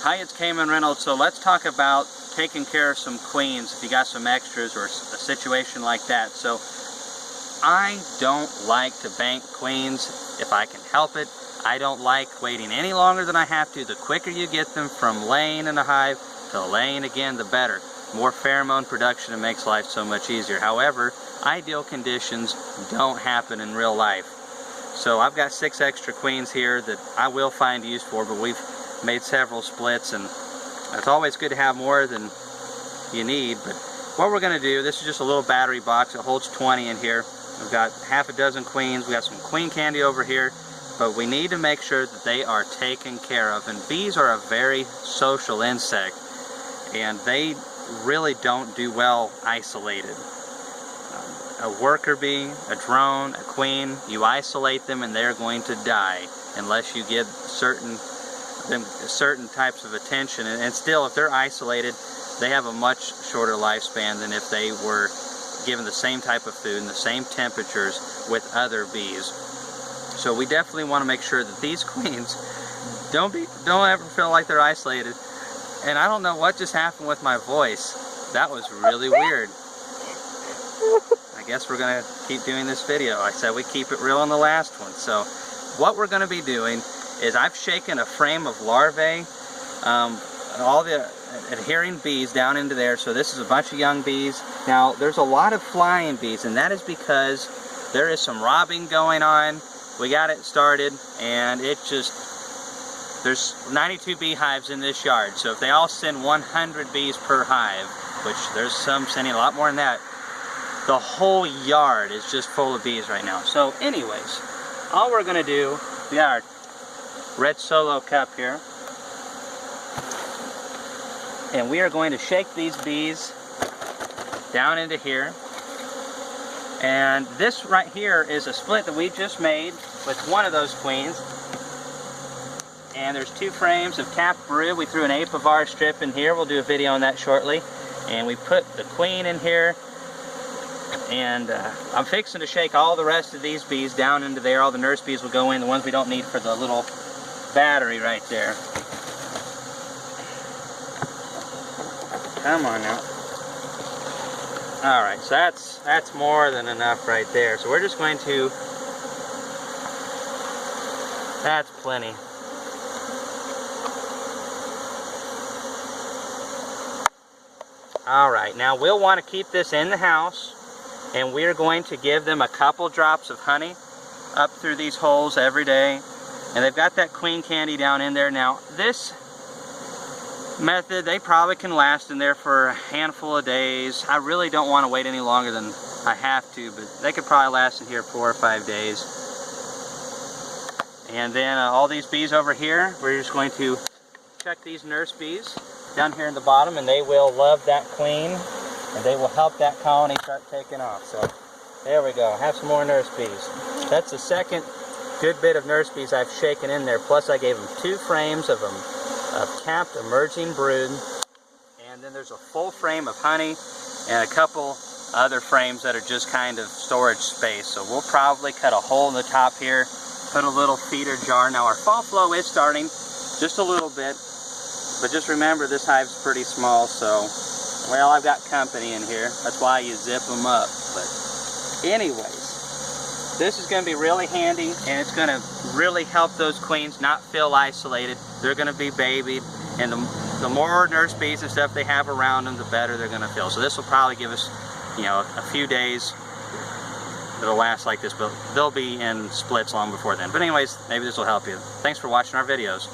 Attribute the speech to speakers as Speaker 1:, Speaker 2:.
Speaker 1: Hi, it's Kamon Reynolds. So let's talk about taking care of some queens if you got some extras or a situation like that. So I don't like to bank queens if I can help it. I don't like waiting any longer than I have to. The quicker you get them from laying in the hive to laying again, the better. More pheromone production, and makes life so much easier. However, ideal conditions don't happen in real life. So I've got 6 extra queens here that I will find use for, but we've made several splits, and it's always good to have more than you need. But what we're going to do, this is just a little battery box. It holds 20 in here. We've got half a dozen queens. We got some queen candy over here, but we need to make sure that they are taken care of. And bees are a very social insect, and they really don't do well isolated. A worker bee, a drone, a queen, you isolate them and they're going to die unless you give certain types of attention. And still, if they're isolated, they have a much shorter lifespan than if they were given the same type of food and the same temperatures with other bees. So we definitely want to make sure that these queens don't ever feel like they're isolated. And I don't know what just happened with my voice. That was really weird. I guess we're going to keep doing this video. I said we keep it real on the last one. So what we're going to be doing is I've shaken a frame of larvae, all the adhering bees down into there. So this is a bunch of young bees. Now there's a lot of flying bees, and that is because there is some robbing going on. We got it started, and there's 92 beehives in this yard. So if they all send 100 bees per hive, which there's some sending a lot more than that, the whole yard is just full of bees right now. So anyways, all we're going to do, we got our red solo cup here, and we are going to shake these bees down into here. And this right here is a split that we just made with one of those queens. And there's 2 frames of capped brood. We threw an apivar strip in here. We'll do a video on that shortly. And we put the queen in here. And I'm fixing to shake all the rest of these bees down into there. All the nurse bees will go in, the ones we don't need for the little battery right there. Come on now. Alright, so that's more than enough right there. So we're just going to, that's plenty. Alright, now we'll want to keep this in the house, and we're going to give them a couple drops of honey up through these holes every day. And they've got that queen candy down in there. Now this method, they probably can last in there for a handful of days. I really don't want to wait any longer than I have to, but they could probably last in here 4 or 5 days. And then all these bees over here, we're just going to chuck these nurse bees down here in the bottom, and they will love that queen, and they will help that colony start taking off. So there we go, have some more nurse bees. That's the second good bit of nurse bees I've shaken in there, plus I gave them 2 frames of capped emerging brood, and then there's a full frame of honey and a couple other frames that are just kind of storage space. So we'll probably cut a hole in the top here, put a little feeder jar. Now our fall flow is starting just a little bit, but just remember this hive's pretty small, so, well, I've got company in here. That's why you zip them up. But anyways, this is going to be really handy, and it's going to really help those queens not feel isolated. They're going to be babied, and the more nurse bees and stuff they have around them, the better they're going to feel. So this will probably give us, you know, a few days that'll last like this, but they'll be in splits long before then. But anyways, maybe this will help you. Thanks for watching our videos.